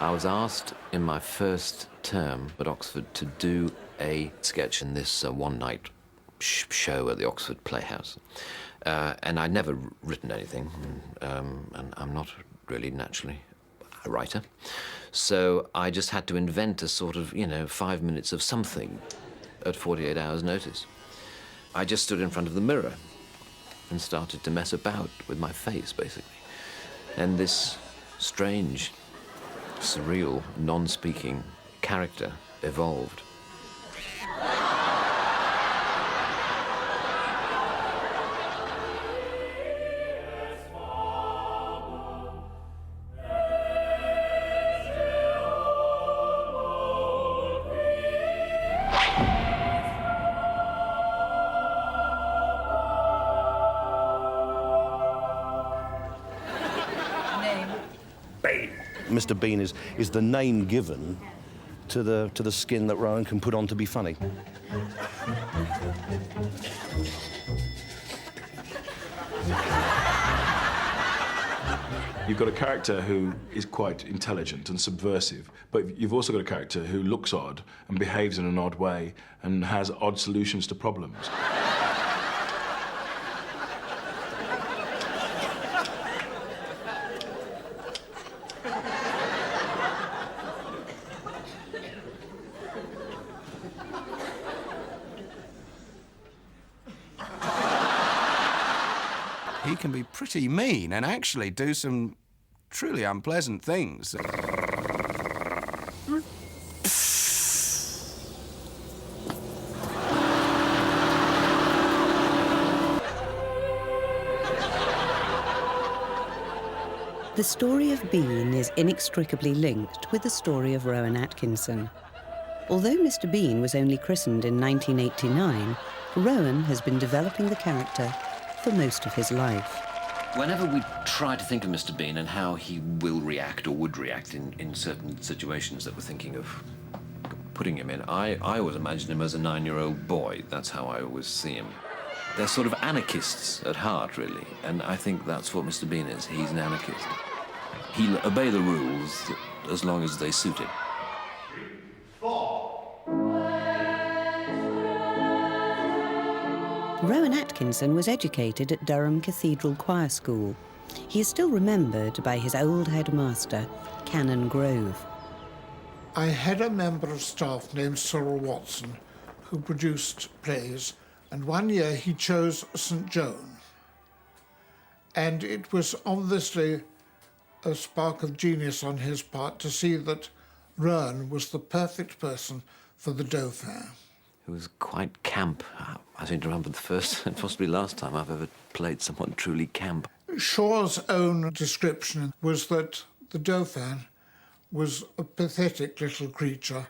I was asked in my first term at Oxford to do a sketch in this one-night show at the Oxford Playhouse. And I'd never written anything, and I'm not really naturally a writer. So I just had to invent a sort of, 5 minutes of something at 48 hours' notice. I just stood in front of the mirror and started to mess about with my face, basically. And this strange, surreal, non-speaking character evolved. Mr. Bean is the name given to the skin that Rowan can put on to be funny. You've got a character who is quite intelligent and subversive, but you've also got a character who looks odd and behaves in an odd way and has odd solutions to problems. He can be pretty mean and actually do some truly unpleasant things. The story of Bean is inextricably linked with the story of Rowan Atkinson. Although Mr. Bean was only christened in 1989, Rowan has been developing the character for most of his life. Whenever we try to think of Mr. Bean and how he will react or would react in certain situations that we're thinking of putting him in, I always imagine him as a 9-year-old boy. That's how I always see him. They're sort of anarchists at heart, really, and I think that's what Mr. Bean is. He's an anarchist. He'll obey the rules as long as they suit him. Rowan Atkinson was educated at Durham Cathedral Choir School. He is still remembered by his old headmaster, Canon Grove. I had a member of staff named Cyril Watson who produced plays, and one year he chose St. Joan. And it was obviously a spark of genius on his part to see that Rowan was the perfect person for the Dauphin. It was quite camp. I seem to remember the first and possibly last time I've ever played someone truly camp. Shaw's own description was that the Dauphin was a pathetic little creature,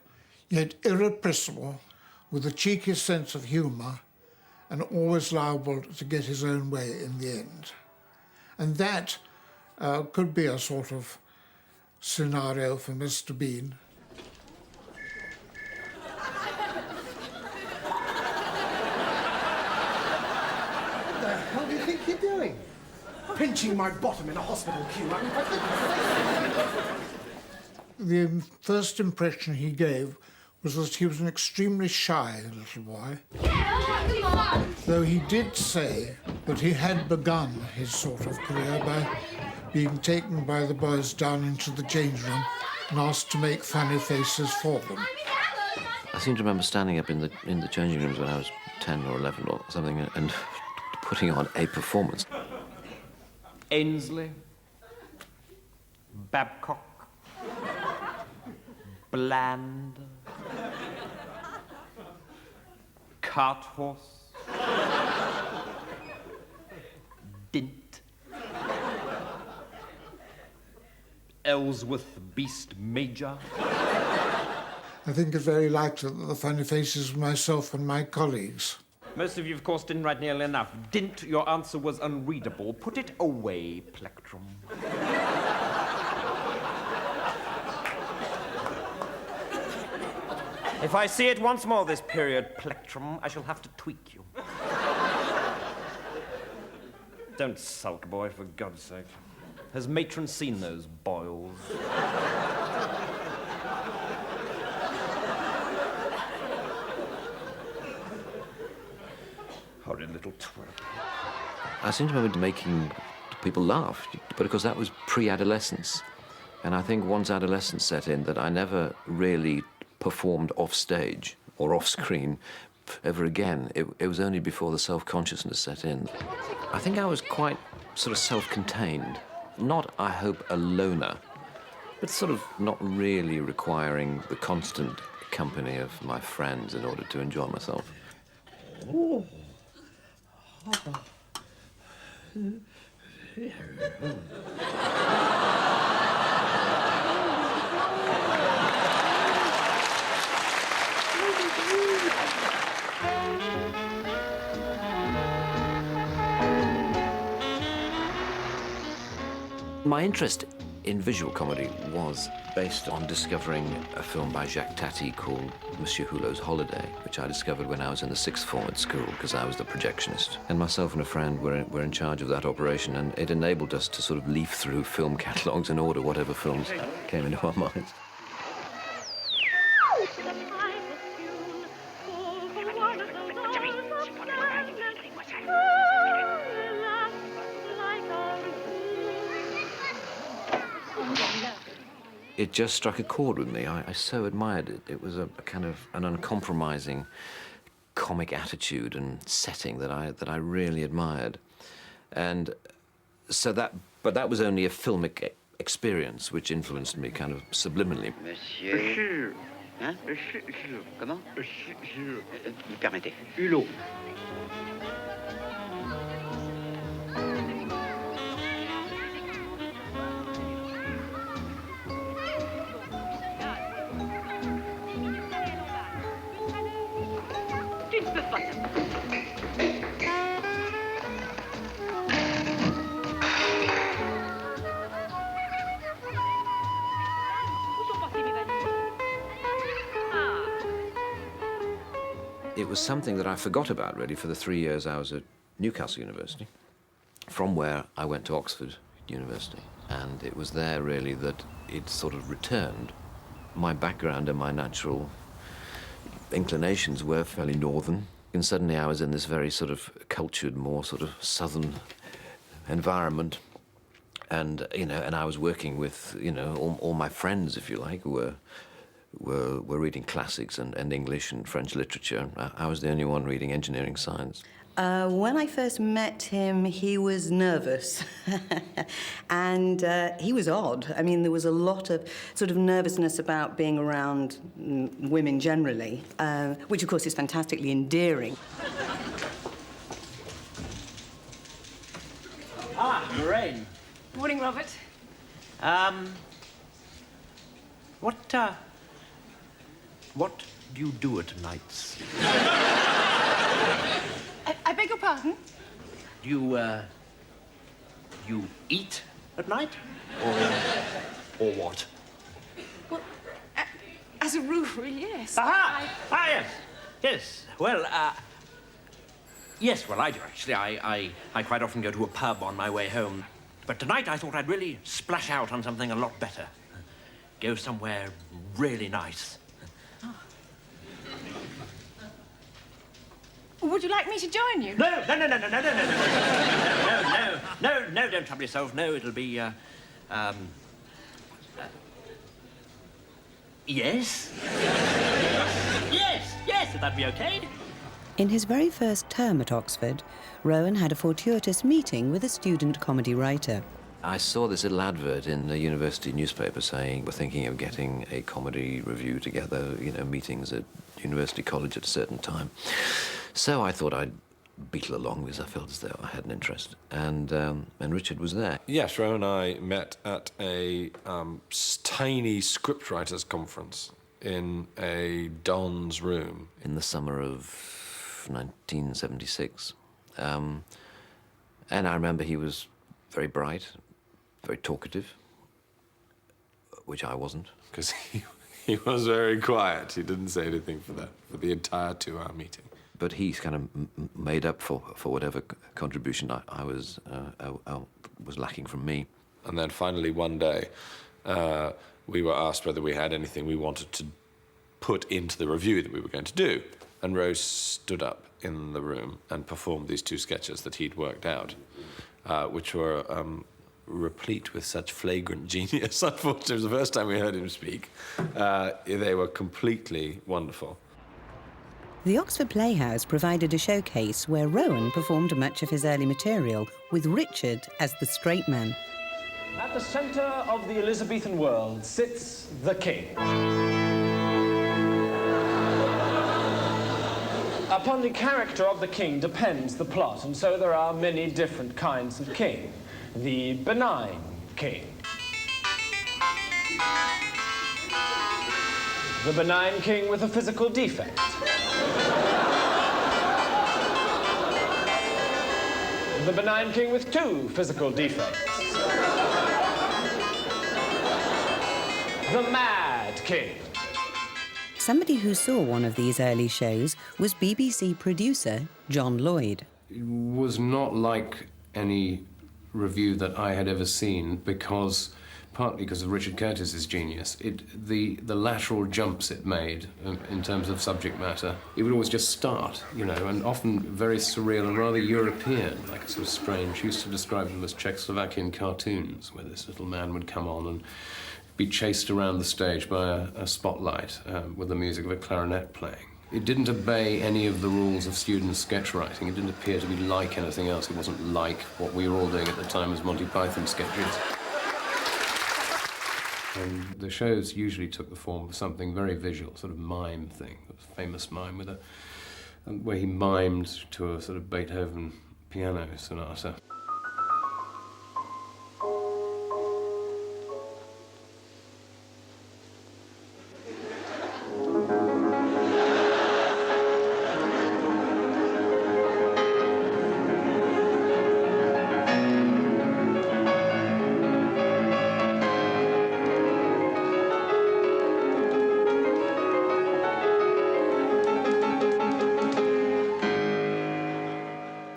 yet irrepressible, with a cheeky sense of humour, and always liable to get his own way in the end. And that could be a sort of scenario for Mr. Bean. What do you think you're doing? Pinching my bottom in a hospital queue. The first impression he gave was that he was an extremely shy little boy. Though he did say that he had begun his sort of career by being taken by the boys down into the change room and asked to make funny faces for them. I seem to remember standing up in the changing rooms when I was 10 or 11 or something and putting on a performance. Ainsley, Babcock, Bland, Cart Horse, Dint, Ellsworth Beast Major. I think it's very likely that the funny faces were myself and my colleagues. Most of you, of course, didn't write nearly enough. Dint, your answer was unreadable. Put it away, Plectrum. If I see it once more this period, Plectrum, I shall have to tweak you. Don't sulk, boy, for God's sake. Has Matron seen those boils? Horrid little twerp. I seem to remember making people laugh, but of course that was pre-adolescence. And I think once adolescence set in that I never really performed off stage or off screen ever again. It was only before the self-consciousness set in. I think I was quite sort of self-contained. Not, I hope, a loner, but sort of not really requiring the constant company of my friends in order to enjoy myself. Oh. My interest in visual comedy was based on discovering a film by Jacques Tati called Monsieur Hulot's Holiday, which I discovered when I was in the sixth form at school because I was the projectionist. And myself and a friend were in charge of that operation, and it enabled us to sort of leaf through film catalogues and order whatever films came into our minds. It just struck a chord with me. I so admired it. It was a kind of an uncompromising comic attitude and setting that I really admired. And so but that was only a filmic experience which influenced me kind of subliminally. Monsieur. Hein? Comment? Vous permettez. Hulot. It was something that I forgot about, really, for the 3 years I was at Newcastle University, from where I went to Oxford University. And it was there, really, that it sort of returned. My background and my natural inclinations were fairly northern. And suddenly I was in this very sort of cultured, more sort of southern environment. And, you know, and I was working with, you know, all my friends, if you like, were reading classics and English and French literature. I was the only one reading engineering science. When I first met him, he was nervous. And he was odd. I mean, there was a lot of sort of nervousness about being around women generally, which, of course, is fantastically endearing. Ah, Lorraine. Morning, Robert. What do you do at nights? I beg your pardon? Do you eat at night? Or what? Well, as a rule, yes. Aha! Yes. Yes. Well, yes, well, I do, actually. I quite often go to a pub on my way home. But tonight I thought I'd really splash out on something a lot better. Go somewhere really nice. Would you like me to join you? No, don't trouble yourself. No, it'll be, yes? Yes, if that'd be okay. In his very first term at Oxford, Rowan had a fortuitous meeting with a student comedy writer. I saw this little advert in the university newspaper saying we're thinking of getting a comedy review together, you know, meetings at University College at a certain time. So I thought I'd beetle along because I felt as though I had an interest. And Richard was there. Yes, Rowan and I met at a tiny scriptwriters conference in a Don's room. In the summer of 1976. And I remember he was very bright, very talkative, which I wasn't. Because he was very quiet. He didn't say anything for the entire 2-hour meeting. But he kind of made up for whatever contribution I was lacking from me. And then finally one day, we were asked whether we had anything we wanted to put into the review that we were going to do. And Rose stood up in the room and performed these 2 sketches that he'd worked out, which were replete with such flagrant genius. Unfortunately, it was the first time we heard him speak. They were completely wonderful. The Oxford Playhouse provided a showcase where Rowan performed much of his early material, with Richard as the straight man. At the centre of the Elizabethan world sits the king. Upon the character of the king depends the plot, and so there are many different kinds of king. The benign king. The benign king with a physical defect. The benign king with 2 physical defects. The mad king. Somebody who saw one of these early shows was BBC producer John Lloyd. It was not like any review that I had ever seen, partly because of Richard Curtis's genius. The lateral jumps it made in terms of subject matter, it would always just start, you know, and often very surreal and rather European, like a sort of strange. He used to describe them as Czechoslovakian cartoons, where this little man would come on and be chased around the stage by a spotlight with the music of a clarinet playing. It didn't obey any of the rules of student sketch writing. It didn't appear to be like anything else. It wasn't like what we were all doing at the time as Monty Python sketches. And the shows usually took the form of something very visual, sort of mime thing, a famous mime with where he mimed to a sort of Beethoven piano sonata.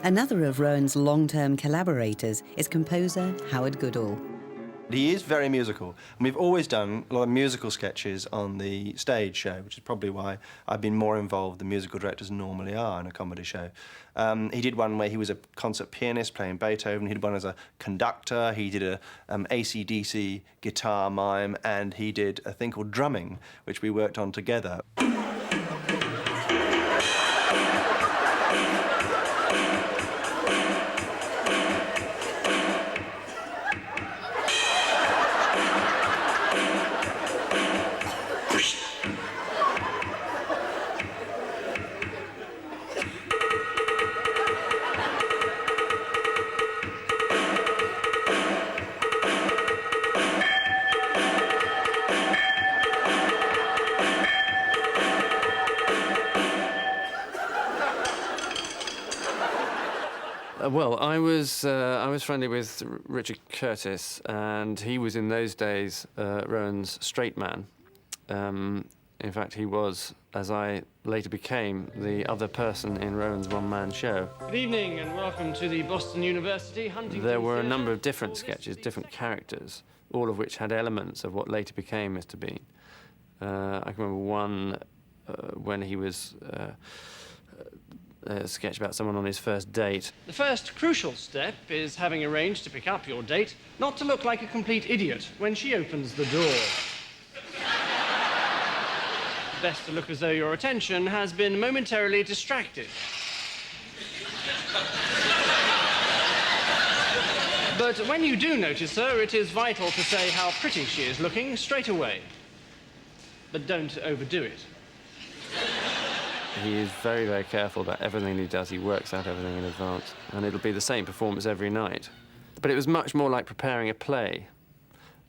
Another of Rowan's long-term collaborators is composer Howard Goodall. He is very musical, and we've always done a lot of musical sketches on the stage show, which is probably why I've been more involved than musical directors normally are in a comedy show. He did one where he was a concert pianist playing Beethoven, he did one as a conductor, he did a AC/DC guitar mime, and he did a thing called drumming, which we worked on together. Well, I was friendly with Richard Curtis, and he was in those days Rowan's straight man. In fact, he was, as I later became, the other person in Rowan's one-man show. Good evening and welcome to the Boston University Huntington There were a Theatre. number of different sketches, different characters, all of which had elements of what later became Mr. Bean. I can remember one when he was a sketch about someone on his first date. The first crucial step is having arranged to pick up your date not to look like a complete idiot when she opens the door. Best to look as though your attention has been momentarily distracted. But when you do notice her, it is vital to say how pretty she is looking straight away. But don't overdo it. He is very, very careful about everything he does. He works out everything in advance. And it'll be the same performance every night. But it was much more like preparing a play.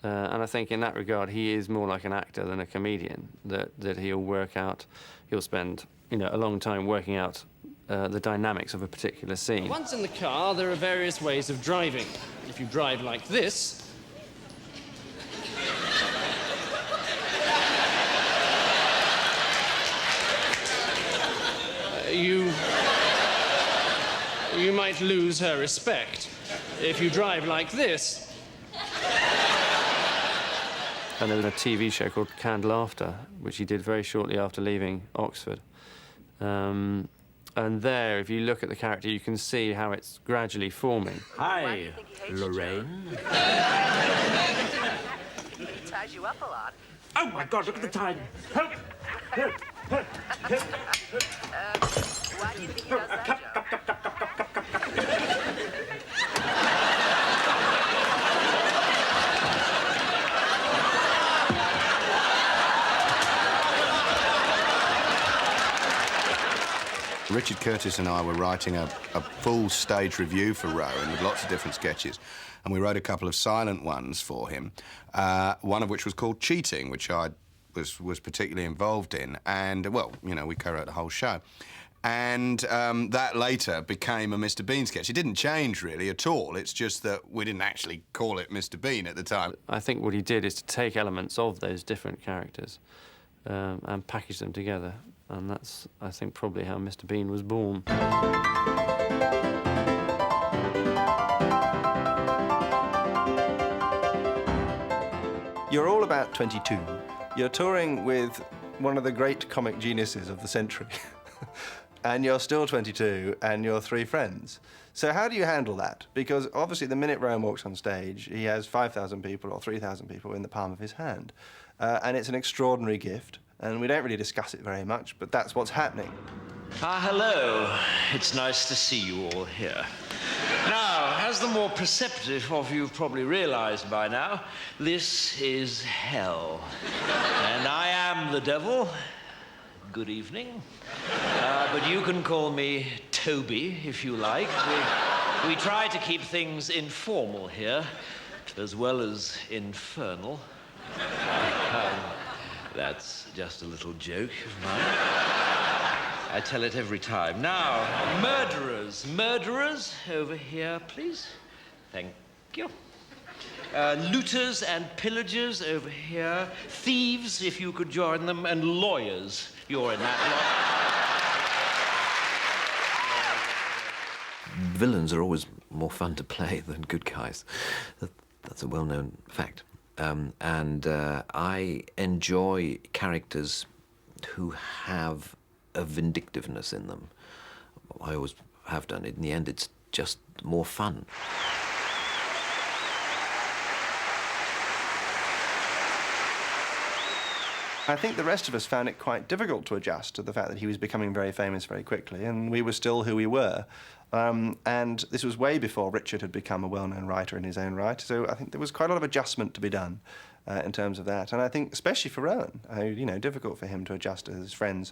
And I think in that regard, he is more like an actor than a comedian, that he'll work out, he'll spend, a long time working out the dynamics of a particular scene. Once in the car, there are various ways of driving. If you drive like this, you might lose her respect. If you drive like this... And there was a TV show called Canned Laughter, which he did very shortly after leaving Oxford. And And there, if you look at the character, you can see how it's gradually forming. Hi, Lorraine. He ties you up a lot. Oh, my God, look at the time. Help! Help! Help! Help! Why do you think he does that, Joe? Richard Curtis and I were writing a full stage review for Rowan with lots of different sketches, and we wrote a couple of silent ones for him, one of which was called Cheating, which I was particularly involved in, and, well, you know, we co-wrote the whole show. And that later became a Mr. Bean sketch. It didn't change, really, at all. It's just that we didn't actually call it Mr. Bean at the time. I think what he did is to take elements of those different characters and package them together. And that's, I think, probably how Mr. Bean was born. You're all about 22. You're touring with one of the great comic geniuses of the century. And you're still 22, and you're 3 friends. So how do you handle that? Because obviously the minute Rowan walks on stage, he has 5,000 people or 3,000 people in the palm of his hand. And it's an extraordinary gift. And we don't really discuss it very much, but that's what's happening. Hello. It's nice to see you all here. Now, as the more perceptive of you have probably realized by now, this is hell. And I am the devil. Good evening. But you can call me Toby, if you like. We try to keep things informal here, as well as infernal. That's just a little joke of mine. I tell it every time. Now, murderers. Murderers, over here, please. Thank you. Looters and pillagers, over here. Thieves, if you could join them. And lawyers. You're in that lot. Villains are always more fun to play than good guys. That's a well-known fact. I enjoy characters who have a vindictiveness in them. I always have done it. In the end, it's just more fun. I think the rest of us found it quite difficult to adjust to the fact that he was becoming very famous very quickly, and we were still who we were. And this was way before Richard had become a well-known writer in his own right, so I think there was quite a lot of adjustment to be done in terms of that. And I think, especially for Rowan, you know, difficult for him to adjust as his friends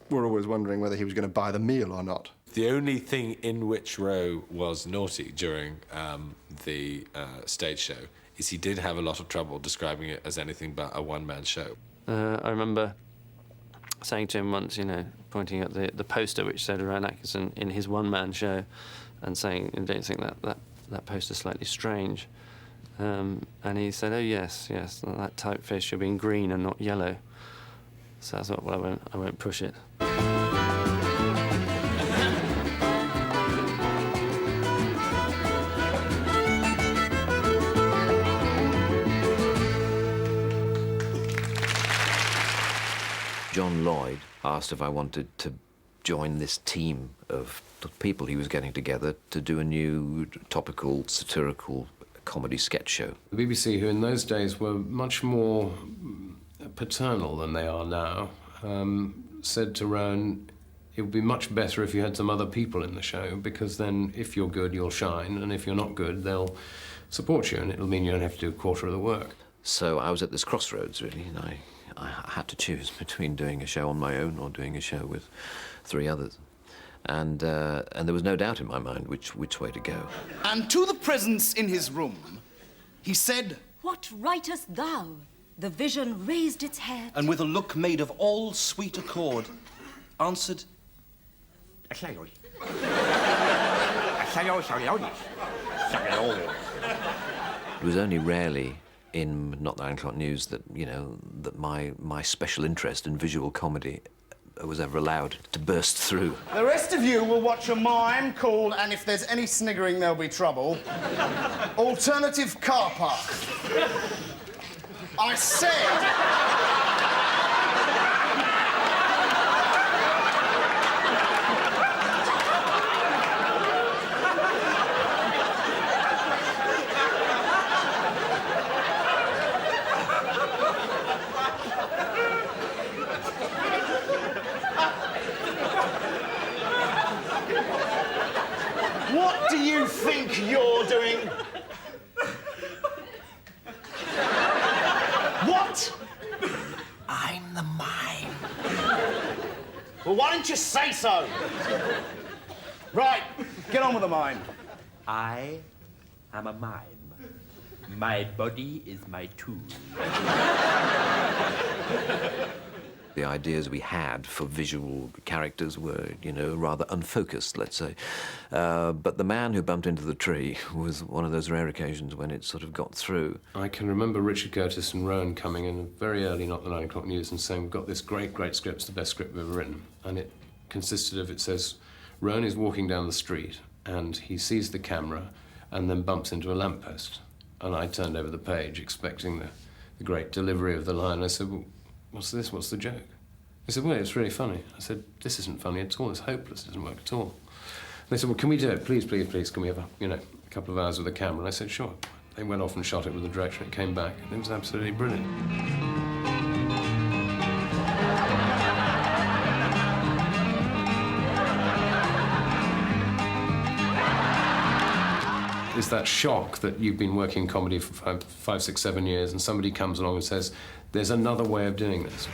were always wondering whether he was going to buy the meal or not. The only thing in which Rowe was naughty during the stage show is he did have a lot of trouble describing it as anything but a one-man show. I remember saying to him once, you know, pointing at the poster which said Rowan Atkinson in his one-man show and saying, don't you think that poster's slightly strange? And he said, oh, yes, that typeface should be in green and not yellow. So I thought, well, I won't push it. John Lloyd asked if I wanted to join this team of people he was getting together to do a new topical, satirical comedy sketch show. The BBC, who in those days were much more paternal than they are now, said to Rowan, it would be much better if you had some other people in the show, because then if you're good, you'll shine, and if you're not good, they'll support you, and it'll mean you don't have to do a quarter of the work. So I was at this crossroads, really, and I had to choose between doing a show on my own or doing a show with 3 others. And there was no doubt in my mind which way to go. And to the presence in his room, he said, "What writest thou?" The vision raised its head, and with a look made of all sweet accord, answered, It was only rarely in Not the 9 O'Clock News that, you know, that my special interest in visual comedy was ever allowed to burst through. The rest of you will watch a mime called And If There's Any Sniggering There'll Be Trouble, Alternative Car Park. I said... Well, why didn't you say so? Right, get on with the mime. I am a mime. My body is my tool. The ideas we had for visual characters were, you know, rather unfocused, let's say. But the man who bumped into the tree was one of those rare occasions when it sort of got through. I can remember Richard Curtis and Rowan coming in very early, not the 9 o'clock news, and saying, we've got this great, great script, it's the best script we've ever written. And it consisted of, it says, Rowan is walking down the street and he sees the camera and then bumps into a lamppost. And I turned over the page expecting the great delivery of the line. I said, well, what's this? What's the joke? They said, well, it's really funny. I said, this isn't funny at all. It's hopeless. It doesn't work at all. And they said, well, can we do it? Please, please, please. Can we have a couple of hours with the camera? And I said, sure. They went off and shot it with the director. It came back, and it was absolutely brilliant. It's that shock that you've been working in comedy for 5, 6, 7 years, and somebody comes along and says, there's another way of doing this.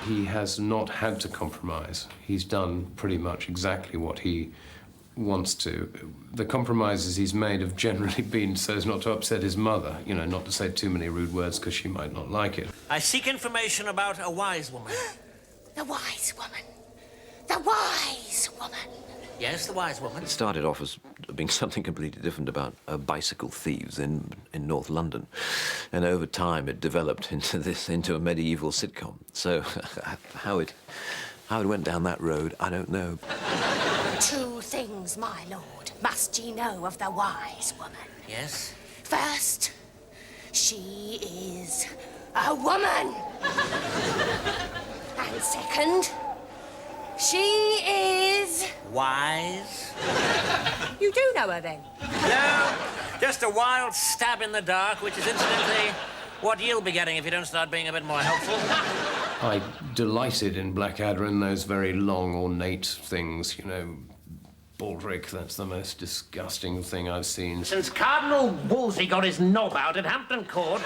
He has not had to compromise. He's done pretty much exactly what he wants to. The compromises he's made have generally been so as not to upset his mother, you know, not to say too many rude words because she might not like it. I seek information about a wise woman. The wise woman. The wise woman. Yes, the wise woman. It started off as being something completely different about bicycle thieves in North London. And over time it developed into a medieval sitcom. So how it went down that road, I don't know. 2 things, my lord, must ye know of the wise woman. Yes? First, she is a woman. And second, she is... wise? You do know her, then? No, just a wild stab in the dark, which is incidentally what you'll be getting if you don't start being a bit more helpful. I delighted in Blackadder in those very long, ornate things, you know, Baldric, that's the most disgusting thing I've seen. Since Cardinal Wolsey got his knob out at Hampton Court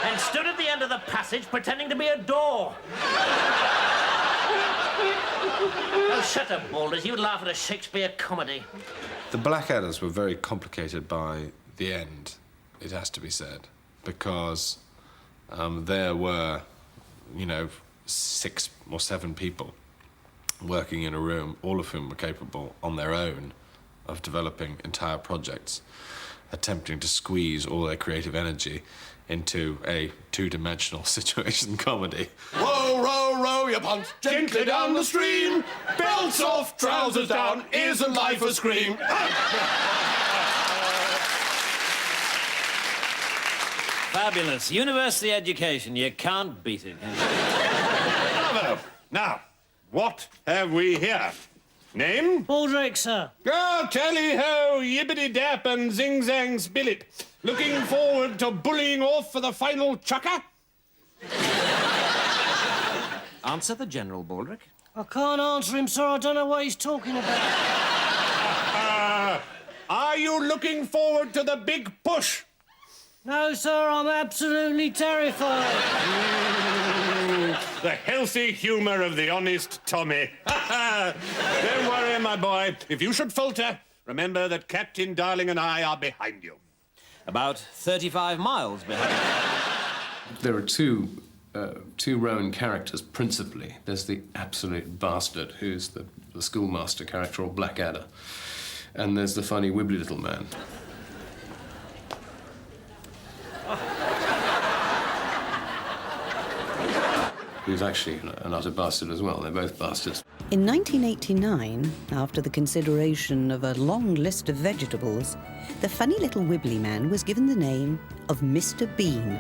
and stood at the end of the passage pretending to be a door. Oh, shut up, Balders. You'd laugh at a Shakespeare comedy. The Blackadders were very complicated by the end, it has to be said, because there were, you know, 6 or 7 people working in a room, all of whom were capable on their own of developing entire projects, attempting to squeeze all their creative energy into a 2-dimensional situation comedy. Row, row, row your punt gently down the stream. Belts off, trousers down, isn't life a scream? Fabulous. University education. You can't beat it. Bravo. Now, what have we here? Name? Baldric, sir. Oh, tally-ho, yibbity-dap and zing-zang spill-it. Looking forward to bullying off for the final chucker? Answer the General, Baldric. I can't answer him, sir. I don't know what he's talking about. Are you looking forward to the big push? No, sir, I'm absolutely terrified. The healthy humour of the honest Tommy. Don't worry, my boy. If you should falter, remember that Captain Darling and I are behind you. About 35 miles behind. There are two Rowan characters, principally. There's the absolute bastard, who's the schoolmaster character, or Blackadder. And there's the funny, wibbly little man. Who's actually an utter bastard as well. They're both bastards. In 1989, after the consideration of a long list of vegetables, the funny little wibbly man was given the name of Mr. Bean.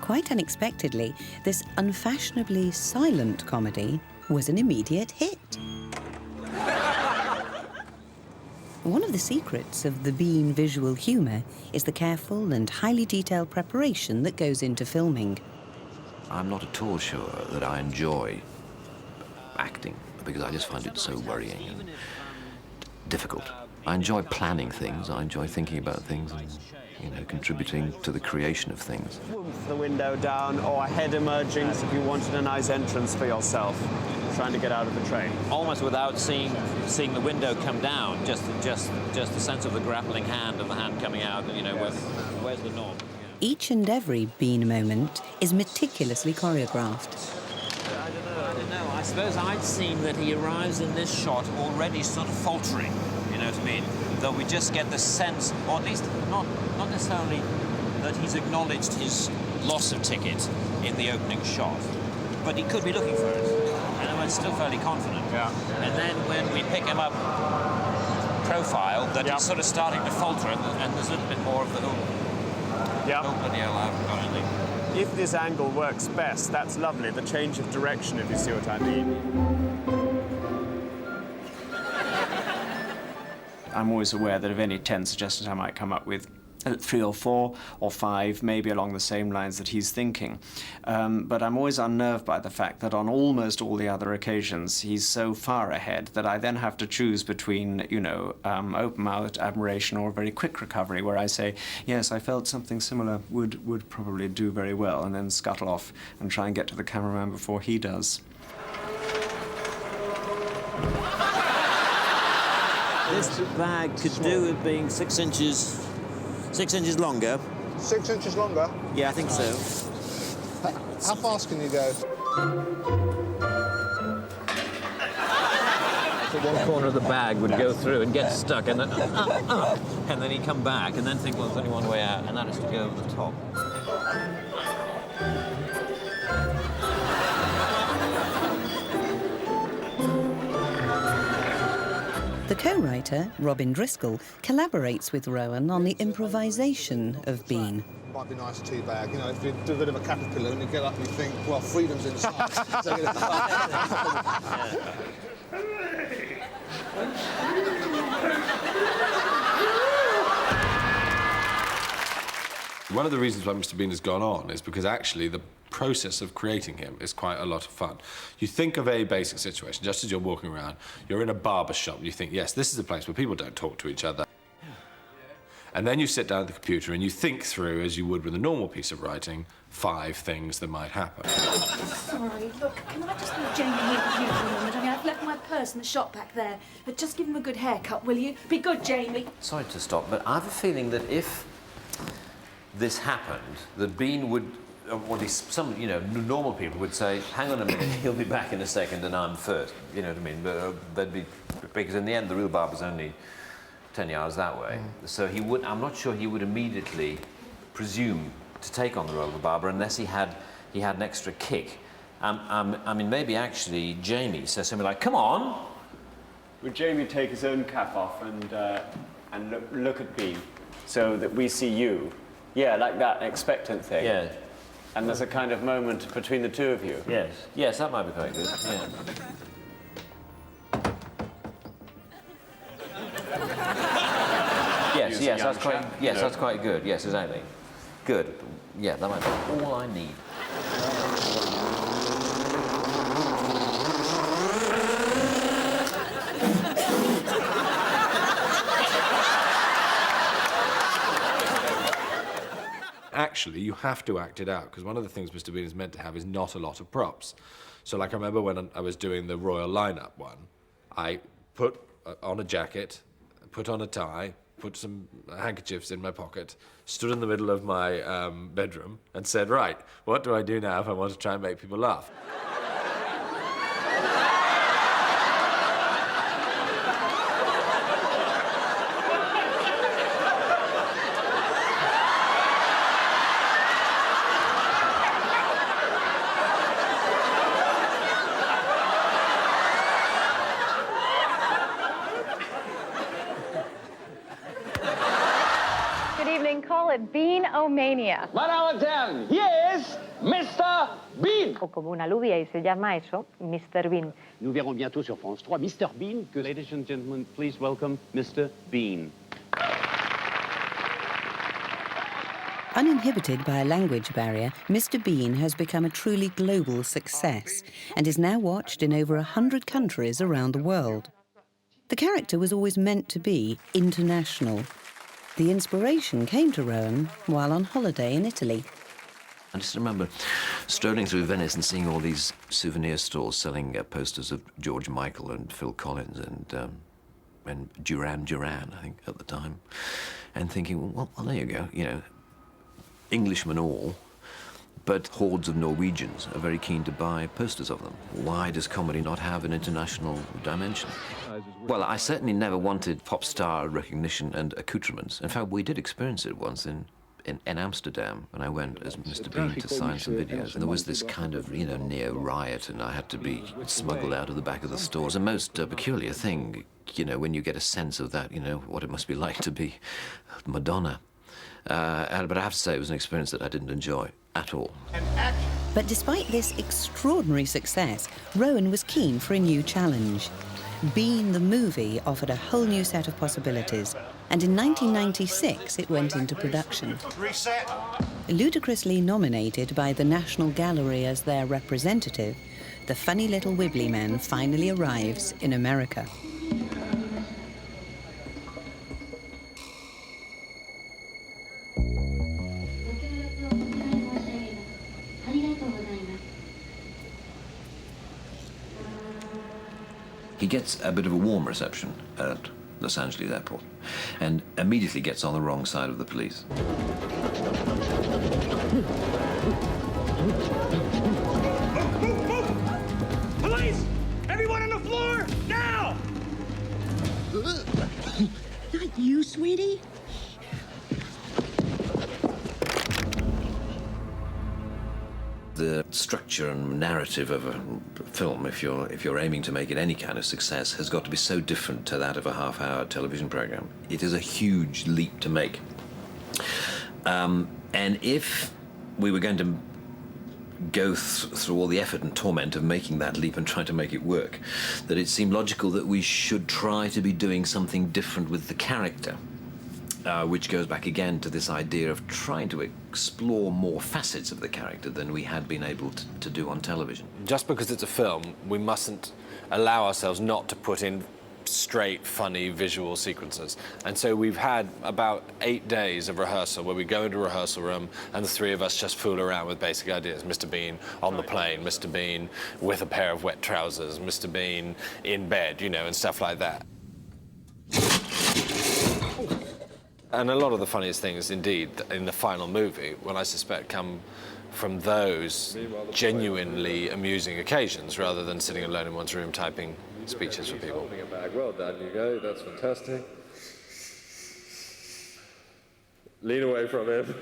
Quite unexpectedly, this unfashionably silent comedy was an immediate hit. One of the secrets of the Bean visual humour is the careful and highly detailed preparation that goes into filming. I'm not at all sure that I enjoy acting because I just find it so worrying and difficult. I enjoy planning things, I enjoy thinking about things and, you know, contributing to the creation of things. The window down or a head emerging if you wanted a nice entrance for yourself, trying to get out of the train. Almost without seeing the window come down, just the sense of the grappling hand and the hand coming out, you know, where's the norm? Each and every Bean moment is meticulously choreographed. I don't know. I suppose I'd seen that he arrives in this shot already sort of faltering, you know what I mean? Though we just get the sense, or at least not necessarily that he's acknowledged his loss of ticket in the opening shot, but he could be looking for it. And I'm still fairly confident. Yeah. And then when we pick him up profile, that he's sort of starting to falter, and there's a little bit more of the bloody hell, I haven't got anything. If this angle works best, that's lovely. The change of direction, if you see what I mean. I'm always aware that of any 10 suggestions I might come up with, 3 or 4 or 5, maybe along the same lines that he's thinking. But I'm always unnerved by the fact that on almost all the other occasions, he's so far ahead that I then have to choose between, you know, open-mouthed admiration or a very quick recovery, where I say, yes, I felt something similar would probably do very well, and then scuttle off and try and get to the cameraman before he does. This bag could do with being 6 inches longer. 6 inches longer? Yeah, I think so. How fast can you go? So one corner of the bag would go through and get stuck, and then and then he'd come back, and then think, well, there's only one way out, and that is to go over the top. The co-writer, Robin Driscoll, collaborates with Rowan on the improvisation of Bean. Might be nice tea bag, you know, if you do a bit of a caterpillar and you get up and you think, well, freedom's inside. One of the reasons why Mr. Bean has gone on is because actually the process of creating him is quite a lot of fun. You think of a basic situation, just as you're walking around, you're in a barber shop, and you think, yes, this is a place where people don't talk to each other. And then you sit down at the computer and you think through, as you would with a normal piece of writing, 5 things that might happen. Sorry, look, can I just leave Jamie here with you for a moment? I mean, I've left my purse in the shop back there. But just give him a good haircut, will you? Be good, Jamie. Sorry to stop, but I have a feeling that if this happened, that Bean would, or at least some, you know, normal people would say, hang on a minute, he'll be back in a second and I'm first. You know what I mean? But they'd be, because in the end, the real barber's only 10 yards that way. So he would, I'm not sure he would immediately presume to take on the role of the barber unless he had an extra kick. I mean, maybe actually Jamie says something like, come on. Would Jamie take his own cap off and look at Bean so that we see you? Yeah, like that expectant thing. Yeah. And there's a kind of moment between the two of you. Yes. Yes, that might be quite good. Yeah. Yes, that's quite. Yes, that's quite good. Yes, exactly. Good. Yeah, that might be all I need. Actually, you have to act it out, because one of the things Mr. Bean is meant to have is not a lot of props. So, like, I remember when I was doing the Royal Lineup one, I put on a jacket, put on a tie, put some handkerchiefs in my pocket, stood in the middle of my bedroom and said, right, what do I do now if I want to try and make people laugh? Bean-O-Mania. Mademoiselle, yes, Mr. Bean. O como una aludía y se llama eso, Mr. Bean. Nous verrons bientôt sur France 3 Mr. Bean. Ladies and gentlemen, please welcome Mr. Bean. Uninhibited by a language barrier, Mr. Bean has become a truly global success and is now watched in over 100 countries around the world. The character was always meant to be international. The inspiration came to Rowan while on holiday in Italy. I just remember strolling through Venice and seeing all these souvenir stores selling posters of George Michael and Phil Collins and Duran Duran, I think, at the time, and thinking, well, there you go, you know, Englishmen all, but hordes of Norwegians are very keen to buy posters of them. Why does comedy not have an international dimension? Well, I certainly never wanted pop star recognition and accoutrements. In fact, we did experience it once in Amsterdam when I went as Mr. Bean to sign some videos. And there was this kind of, you know, near riot, and I had to be smuggled out of the back of the store. It was a most peculiar thing, you know, when you get a sense of that, you know, what it must be like to be Madonna. But I have to say it was an experience that I didn't enjoy at all. But despite this extraordinary success, Rowan was keen for a new challenge. Bean the movie offered a whole new set of possibilities, and in 1996 it went into production. Reset. Ludicrously nominated by the National Gallery as their representative, the funny little Wibbly Man finally arrives in America. He gets a bit of a warm reception at Los Angeles airport and immediately gets on the wrong side of the police. Police! Everyone on the floor, now! Not you, sweetie. The structure and narrative of a film, if you're aiming to make it any kind of success, has got to be so different to that of a half-hour television program. It is a huge leap to make. And if we were going to go through all the effort and torment of making that leap and trying to make it work, that it seemed logical that we should try to be doing something different with the character. Which goes back again to this idea of trying to explore more facets of the character than we had been able to do on television. Just because it's a film, we mustn't allow ourselves not to put in straight, funny visual sequences. And so we've had about 8 days of rehearsal where we go into a rehearsal room and the three of us just fool around with basic ideas. Mr. Bean on the plane, Mr. Bean with a pair of wet trousers, Mr. Bean in bed, you know, and stuff like that. And a lot of the funniest things, indeed, in the final movie, well, I suspect, come from those genuinely amusing occasions, rather than sitting alone in one's room typing speeches for people. Well done, you go. That's fantastic. Lean away from him.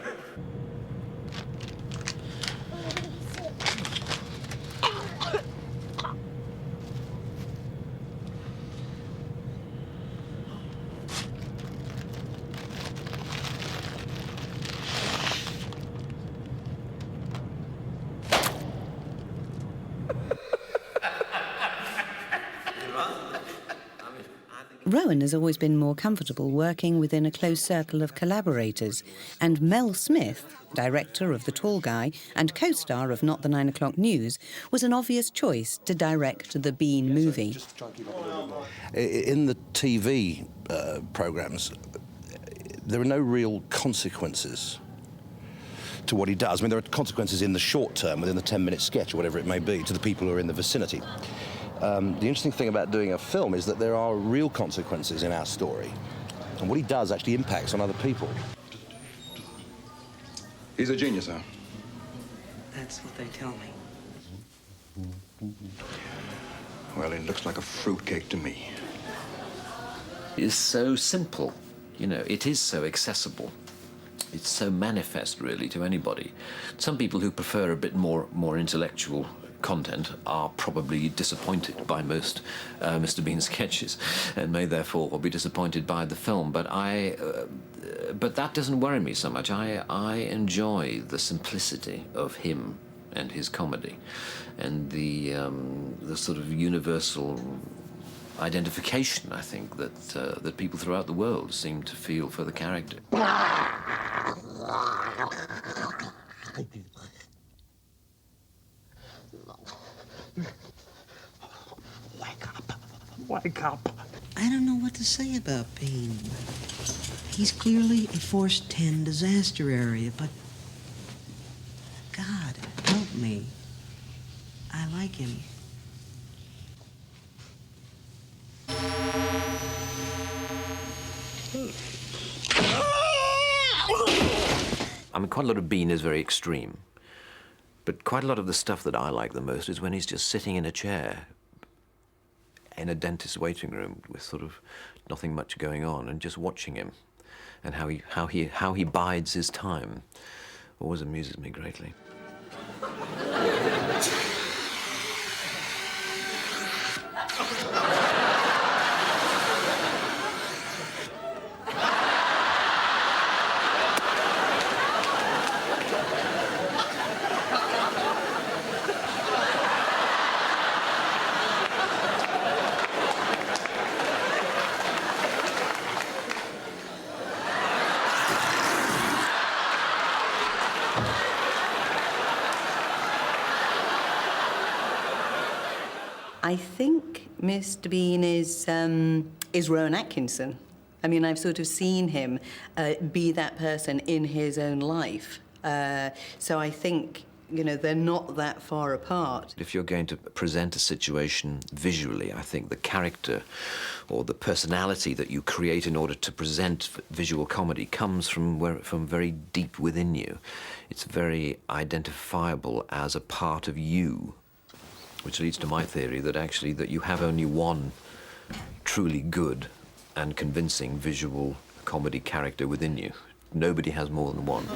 Rowan has always been more comfortable working within a close circle of collaborators, and Mel Smith, director of The Tall Guy and co-star of Not the 9 O'Clock News, was an obvious choice to direct the Bean movie. In the TV programmes, there are no real consequences to what he does. I mean, there are consequences in the short term, within the 10-minute sketch or whatever it may be, to the people who are in the vicinity. The interesting thing about doing a film is that there are real consequences in our story, and what he does actually impacts on other people. He's a genius, huh? That's what they tell me. Well, it looks like a fruitcake to me. It's so simple, you know, it is so accessible. It's so manifest, really, to anybody. Some people who prefer a bit more intellectual content are probably disappointed by most Mr. Bean sketches and may therefore be disappointed by the film. But that doesn't worry me so much. I enjoy the simplicity of him and his comedy, and the sort of universal identification, I think, that people throughout the world seem to feel for the character. up. I don't know what to say about Bean. He's clearly a Force 10 disaster area, but God, help me. I like him. I mean, quite a lot of Bean is very extreme, but quite a lot of the stuff that I like the most is when he's just sitting in a chair in a dentist's waiting room with sort of nothing much going on, and just watching him and how he bides his time always amuses me greatly. I think Mr. Bean is Rowan Atkinson. I mean, I've sort of seen him be that person in his own life. So I think, you know, they're not that far apart. If you're going to present a situation visually, I think the character or the personality that you create in order to present visual comedy comes from very deep within you. It's very identifiable as a part of you, which leads to my theory that actually that you have only one truly good and convincing visual comedy character within you. Nobody has more than one.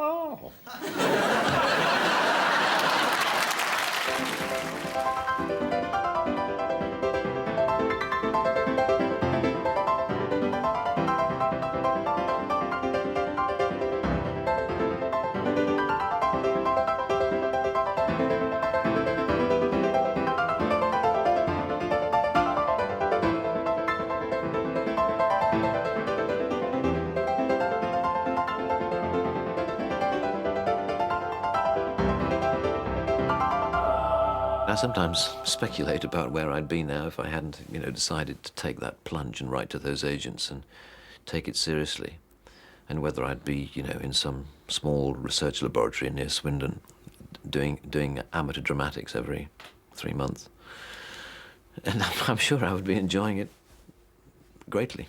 Oh. I sometimes speculate about where I'd be now if I hadn't, you know, decided to take that plunge and write to those agents and take it seriously, and whether I'd be, you know, in some small research laboratory near Swindon doing amateur dramatics every 3 months. And I'm sure I would be enjoying it greatly.